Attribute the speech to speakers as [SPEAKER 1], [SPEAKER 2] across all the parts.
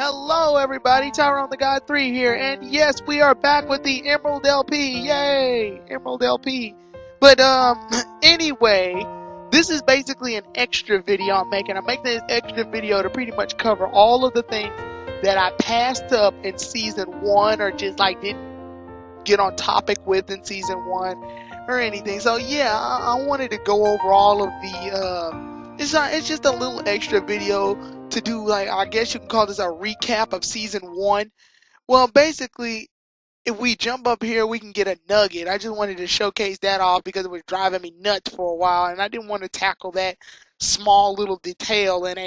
[SPEAKER 1] Hello everybody, Tyrone the God 3 here, and yes, we are back with the Emerald LP, yay, Emerald LP. But anyway, this is basically an extra video I'm making. I'm making this extra video to pretty much cover all of the things that I passed up in Season 1 or just like didn't get on topic with in Season 1 or anything. So yeah, I wanted to go over all of the, it's just a little extra video to do, like, I guess you can call this a recap of Season 1. Well, basically, if we jump up here, we can get a nugget. I just wanted to showcase that off because it was driving me nuts for a while, and I didn't want to tackle that small little detail in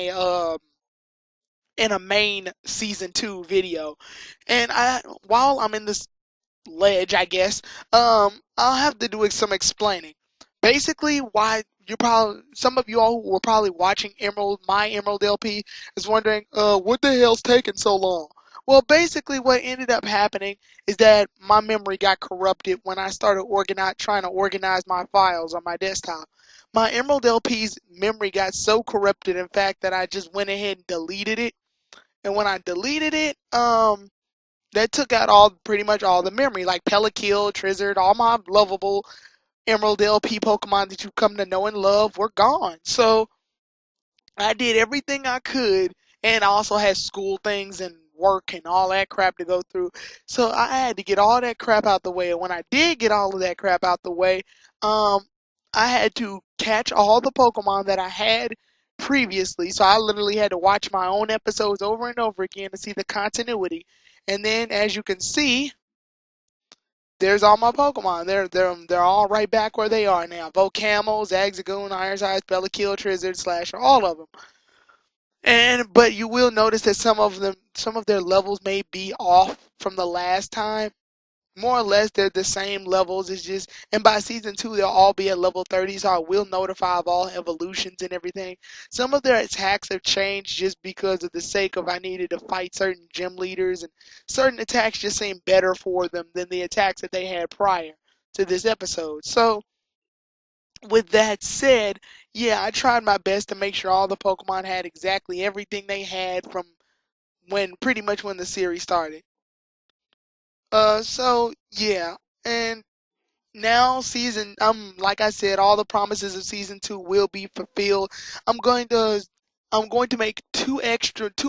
[SPEAKER 1] a main Season 2 video. And while I'm in this ledge, I guess, I'll have to do some explaining. Basically, why some of you all who were probably watching my Emerald LP is wondering, what the hell's taking so long? Well, basically, what ended up happening is that my memory got corrupted when I started trying to organize my files on my desktop. My Emerald LP's memory got so corrupted, in fact, that I just went ahead and deleted it. And when I deleted it, that took out pretty much all the memory, like Pelakil, Trizzard, all my lovable Emerald LP Pokemon that you've come to know and love were gone. So I did everything I could, and I also had school things and work and all that crap to go through. So I had to get all that crap out the way. And when I did get all of that crap out the way, I had to catch all the Pokemon that I had previously. So I literally had to watch my own episodes over and over again to see the continuity. And then, as you can see, there's all my Pokemon. They're all right back where they are now. Volcamo, Zigzagoon, Ironsize, Pelakil, Trizzard, Slasher, all of them. But you will notice that some of their levels may be off from the last time. More or less, they're the same levels. It's just, and by Season 2, they'll all be at level 30, so I will notify of all evolutions and everything. Some of their attacks have changed just because of the sake of I needed to fight certain gym leaders, and certain attacks just seem better for them than the attacks that they had prior to this episode. So, with that said, yeah, I tried my best to make sure all the Pokemon had exactly everything they had from pretty much when the series started. So yeah, and now like I said, all the promises of Season 2 will be fulfilled. I'm going to make two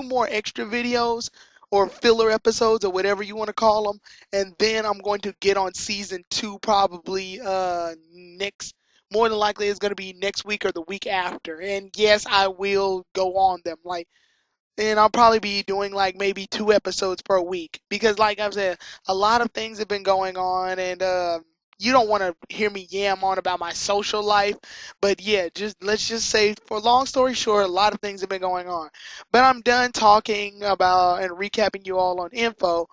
[SPEAKER 1] more extra videos or filler episodes or whatever you want to call them, and then I'm going to get on Season 2 probably more than likely it's going to be next week or the week after. And yes, I will go on them, and I'll probably be doing like maybe 2 episodes per week because, like I've said, a lot of things have been going on, and you don't want to hear me yam on about my social life, but yeah, let's just say, for long story short, a lot of things have been going on. But I'm done talking about and recapping you all on info.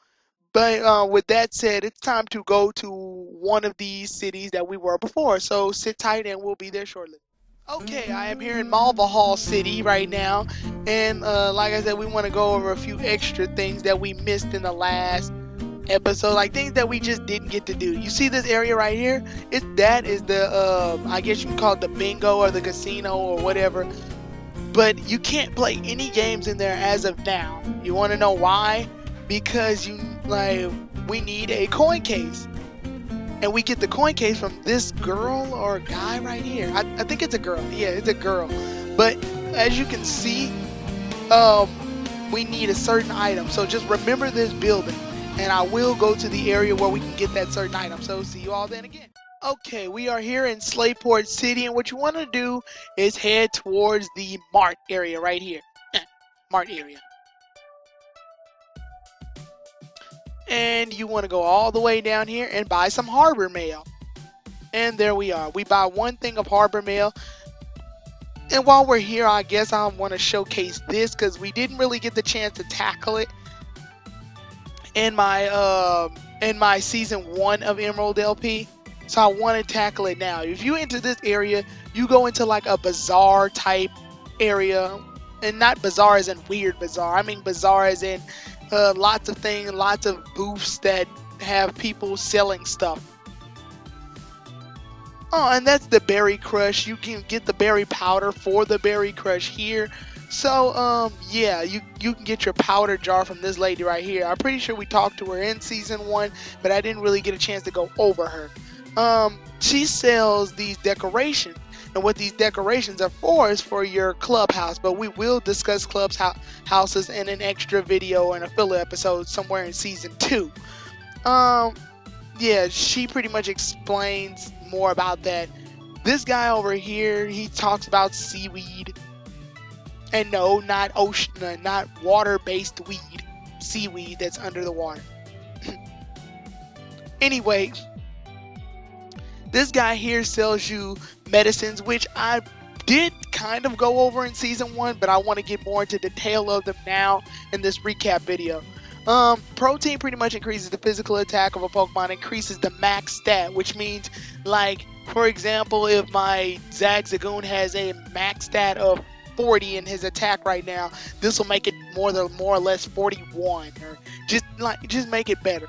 [SPEAKER 1] But with that said, it's time to go to one of these cities that we were before. So sit tight, and we'll be there shortly. Okay, I am here in Malvahal City right now, and like I said, we want to go over a few extra things that we missed in the last episode, like things that we just didn't get to do. You see this area right here? That is the I guess you can call it the bingo or the casino or whatever. But you can't play any games in there as of now. You want to know why? Because we need a coin case. And we get the coin case from this girl or guy right here. I think it's a girl. Yeah, it's a girl. But as you can see, we need a certain item. So just remember this building. And I will go to the area where we can get that certain item. So see you all then again. Okay, we are here in Slayport City. And what you want to do is head towards the Mart area right here. Mart area. And you want to go all the way down here and buy some Harbor Mail. And there we are. We buy one thing of Harbor Mail. And while we're here, I guess I want to showcase this because we didn't really get the chance to tackle it in my Season 1 of Emerald LP. So I want to tackle it now. If you enter this area, you go into like a bazaar type area. And not bazaar as in weird bazaar. I mean bazaar as in lots of things, lots of booths that have people selling stuff. Oh, and that's the Berry Crush. You can get the berry powder for the Berry Crush here. So yeah, you can get your powder jar from this lady right here. I'm pretty sure we talked to her in season 1, but I didn't really get a chance to go over her. She sells these decorations, and what these decorations are for is for your clubhouse, but we will discuss houses in an extra video and a filler episode somewhere in season 2. Yeah, she pretty much explains more about that. This guy over here, he talks about seaweed. And no, not ocean, not water-based weed. Seaweed that's under the water. Anyway, this guy here sells you medicines, which I did kind of go over in season 1, but I want to get more into detail of them now in this recap video. Protein pretty much increases the physical attack of a Pokemon, increases the max stat, which means, like, for example, if my Zagzagoon has a max stat of 40 in his attack right now, this will make it more or less 41, or just make it better.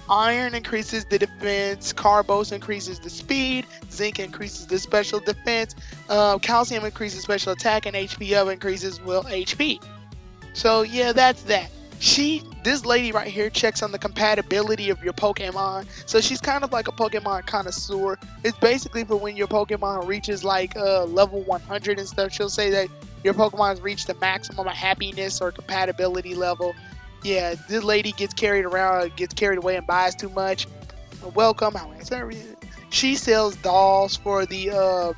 [SPEAKER 1] Iron increases the defense, Carbos increases the speed, Zinc increases the special defense, Calcium increases special attack, and HP up increases HP. So yeah, that's that. This lady right here checks on the compatibility of your Pokemon. So she's kind of like a Pokemon connoisseur. It's basically for when your Pokemon reaches like level 100 and stuff. She'll say that your Pokemon's reached the maximum happiness or compatibility level. Yeah, this lady gets carried away and buys too much. Welcome. She sells dolls for the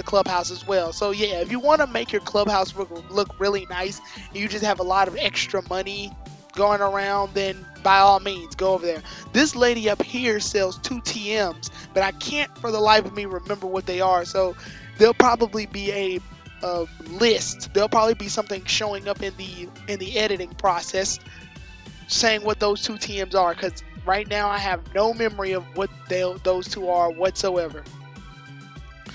[SPEAKER 1] clubhouse as well. So yeah, if you want to make your clubhouse look really nice and you just have a lot of extra money going around, then by all means go over there. This lady up here sells 2 TMs, but I can't for the life of me remember what they are. So there'll probably be a list. There'll probably be something showing up in the editing process saying what those 2 TMs are, because right now I have no memory of what those 2 are whatsoever.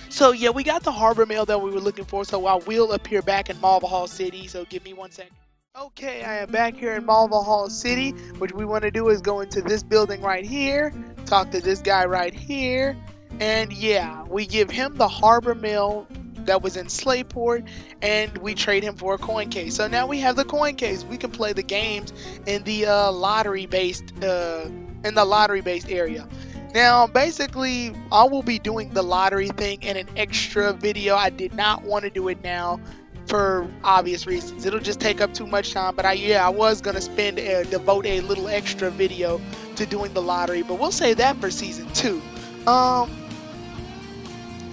[SPEAKER 1] So yeah, we got the harbor mail that we were looking for, so I will appear back in Malvahal City, so give me 1 second. Okay, I am back here in Malvahal City. What we want to do is go into this building right here, talk to this guy right here, and yeah, we give him the harbor mail that was in Slayport, and we trade him for a coin case. So now we have the coin case. We can play the games in the lottery-based area. Now, basically, I will be doing the lottery thing in an extra video. I did not want to do it now for obvious reasons. It'll just take up too much time. But I was gonna devote a little extra video to doing the lottery, but we'll save that for season 2.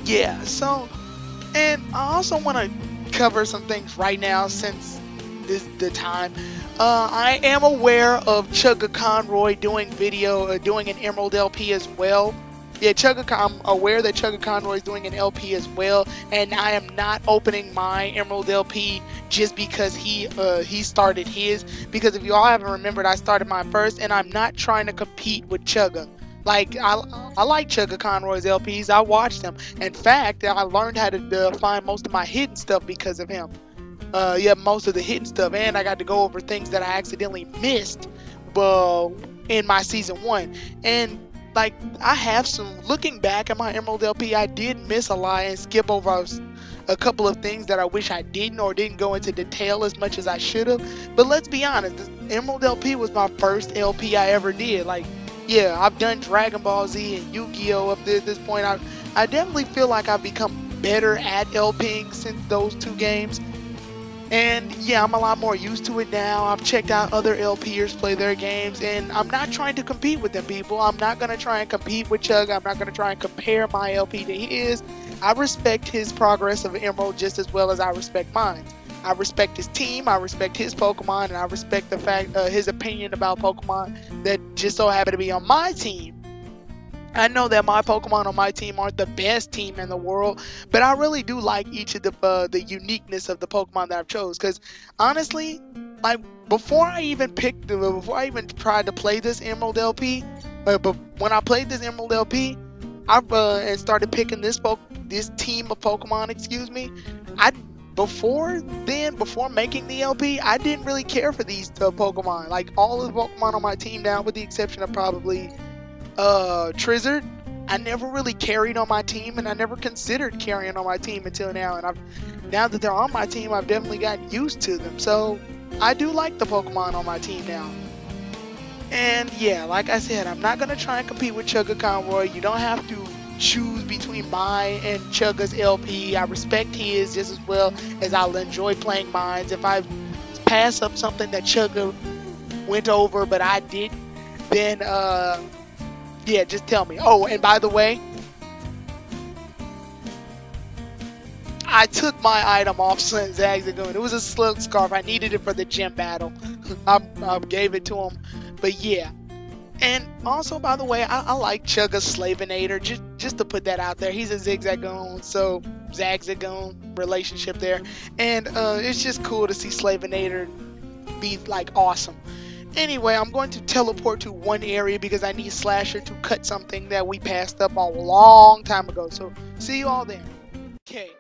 [SPEAKER 1] Yeah. So, and I also want to cover some things right now since the time. I am aware of Chugga Conroy doing an Emerald LP as well. Yeah, I'm aware that Chugga Conroy is doing an LP as well, and I am not opening my Emerald LP just because he started his. Because if you all haven't remembered, I started mine first, and I'm not trying to compete with Chugga. Like, I like Chugga Conroy's LPs. I watched them. In fact, I learned how to find most of my hidden stuff because of him. Yeah, most of the hidden stuff, and I got to go over things that I accidentally missed in my season 1. And like, I have looking back at my Emerald LP, I did miss a lot and skip over a couple of things that I wish I didn't, or didn't go into detail as much as I should have. But let's be honest, the Emerald LP was my first LP I ever did. Like, yeah, I've done Dragon Ball Z and Yu-Gi-Oh! Up to this point. I definitely feel like I've become better at LPing since those 2 games. And yeah, I'm a lot more used to it now. I've checked out other LPers play their games, and I'm not trying to compete with them, people. I'm not going to try and compete with Chugga. I'm not going to try and compare my LP to his. I respect his progress of Emerald just as well as I respect mine. I respect his team, I respect his Pokemon, and I respect the fact his opinion about Pokemon that just so happen to be on my team. I know that my Pokemon on my team aren't the best team in the world, but I really do like each of the uniqueness of the Pokemon that I've chose. Because honestly, like, before I even tried to play this Emerald LP, but when I played this Emerald LP, and started picking this team of Pokemon, before making the LP, I didn't really care for these Pokemon. Like, all of the Pokemon on my team now, with the exception of probably Trizzard, I never really carried on my team, and I never considered carrying on my team until now. And now that they're on my team, I've definitely gotten used to them. So I do like the Pokemon on my team now. And yeah, like I said, I'm not gonna try and compete with Chugga Conroy. You don't have to choose between mine and Chugga's LP. I respect his just as well as I'll enjoy playing mine. If I pass up something that Chugga went over but I didn't, then yeah, just tell me. Oh, and by the way, I took my item off Zagzagoon. It was a Slug Scarf. I needed it for the gym battle. I gave it to him. But yeah. And also, by the way, I like Chugga's Slavinator. Just to put that out there. He's a Zigzagoon, so Zagzagoon relationship there. And it's just cool to see Slavinator be like awesome. Anyway, I'm going to teleport to one area because I need Slasher to cut something that we passed up a long time ago. So, see you all then. Okay,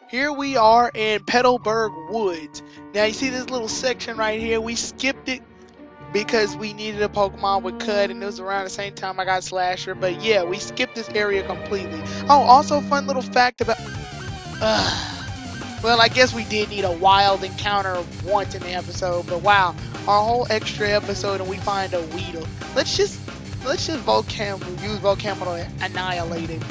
[SPEAKER 1] here we are in Petalburg Woods. Now, you see this little section right here? We skipped it because we needed a Pokemon with Cut, and it was around the same time I got Slasher. But yeah, we skipped this area completely. Oh, also fun little fact about... well, I guess we did need a wild encounter once in the episode, but wow, our whole extra episode and we find a Weedle. Let's just use Volcamo to annihilate it.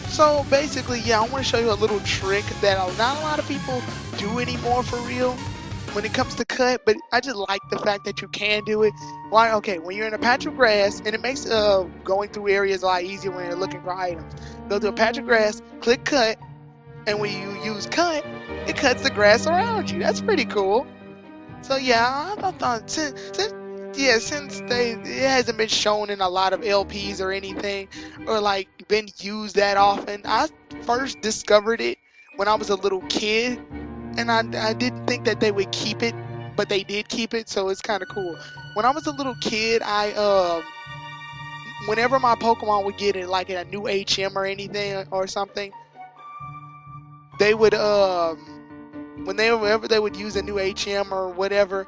[SPEAKER 1] So basically, yeah, I want to show you a little trick that not a lot of people do anymore for real when it comes to Cut, but I just like the fact that you can do it. Why? Okay, when you're in a patch of grass, and it makes going through areas a lot easier when you're looking for items. Go to a patch of grass, click Cut, and when you use Cut, it cuts the grass around you. That's pretty cool. So yeah, I thought since it hasn't been shown in a lot of LPs or anything, or like been used that often. I first discovered it when I was a little kid, and I didn't think that they would keep it, but they did keep it, so it's kind of cool. When I was a little kid, whenever my Pokemon would get it, like in a new HM or anything or something, they would whenever they would use a new HM or whatever,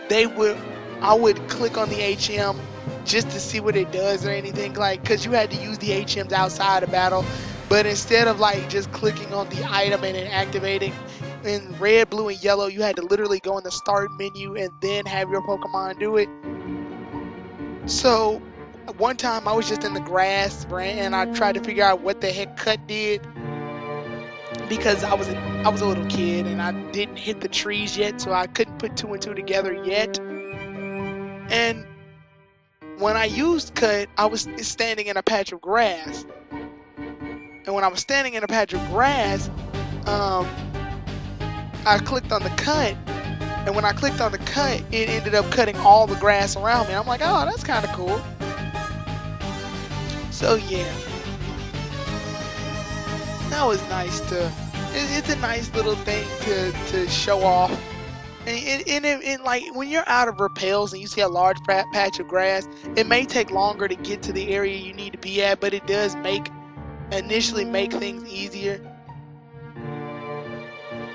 [SPEAKER 1] I would click on the HM just to see what it does or anything, like, because you had to use the HMs outside of battle. But instead of like just clicking on the item and it activating in red, blue, and yellow, you had to literally go in the start menu and then have your Pokemon do it. So one time I was just in the grass, and I tried to figure out what the heck Cut did, because I was a little kid and I didn't hit the trees yet, so I couldn't put two and two together yet. And when I used Cut, I was standing in a patch of grass. And when I was standing in a patch of grass, I clicked on the Cut, and when I clicked on the Cut, it ended up cutting all the grass around me. I'm like, oh, that's kind of cool. So yeah, that was nice it's a nice little thing to show off. And like when you're out of repels and you see a large patch of grass, it may take longer to get to the area you need to be at, but it does initially make things easier.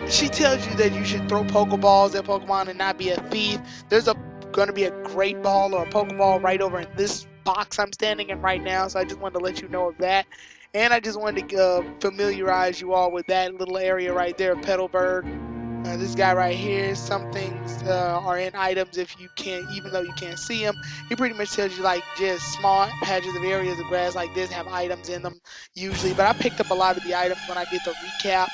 [SPEAKER 1] She tells you that you should throw Pokeballs at Pokemon and not be a thief. There's going to be a Great Ball or a Pokeball right over in this box I'm standing in right now, so I just wanted to let you know of that. And I just wanted to familiarize you all with that little area right there, Petalburg. This guy right here, some things are in items if you can't, even though you can't see them. He pretty much tells you like just small patches of areas of grass like this have items in them usually. But I picked up a lot of the items when I did the recap.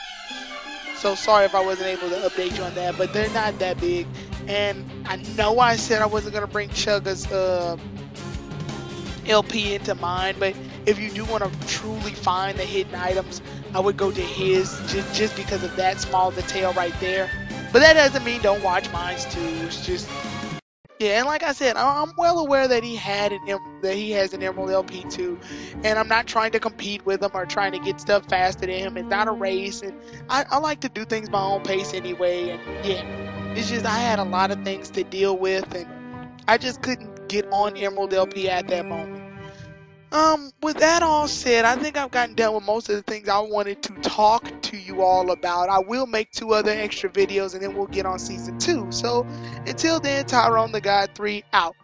[SPEAKER 1] So sorry if I wasn't able to update you on that, but they're not that big. And I know I said I wasn't going to bring Chugga's LP into mine, but if you do want to truly find the hidden items, I would go to his just because of that small detail right there. But that doesn't mean don't watch mine too. It's just, yeah. And like I said, I'm well aware that he has an Emerald LP too, and I'm not trying to compete with him or trying to get stuff faster than him. It's not a race, and I like to do things my own pace anyway. And yeah, it's just I had a lot of things to deal with, and I just couldn't get on Emerald LP at that moment. With that all said, I think I've gotten done with most of the things I wanted to talk to you all about. I will make 2 other extra videos and then we'll get on season 2. So, until then, Tyrone the God 3 out.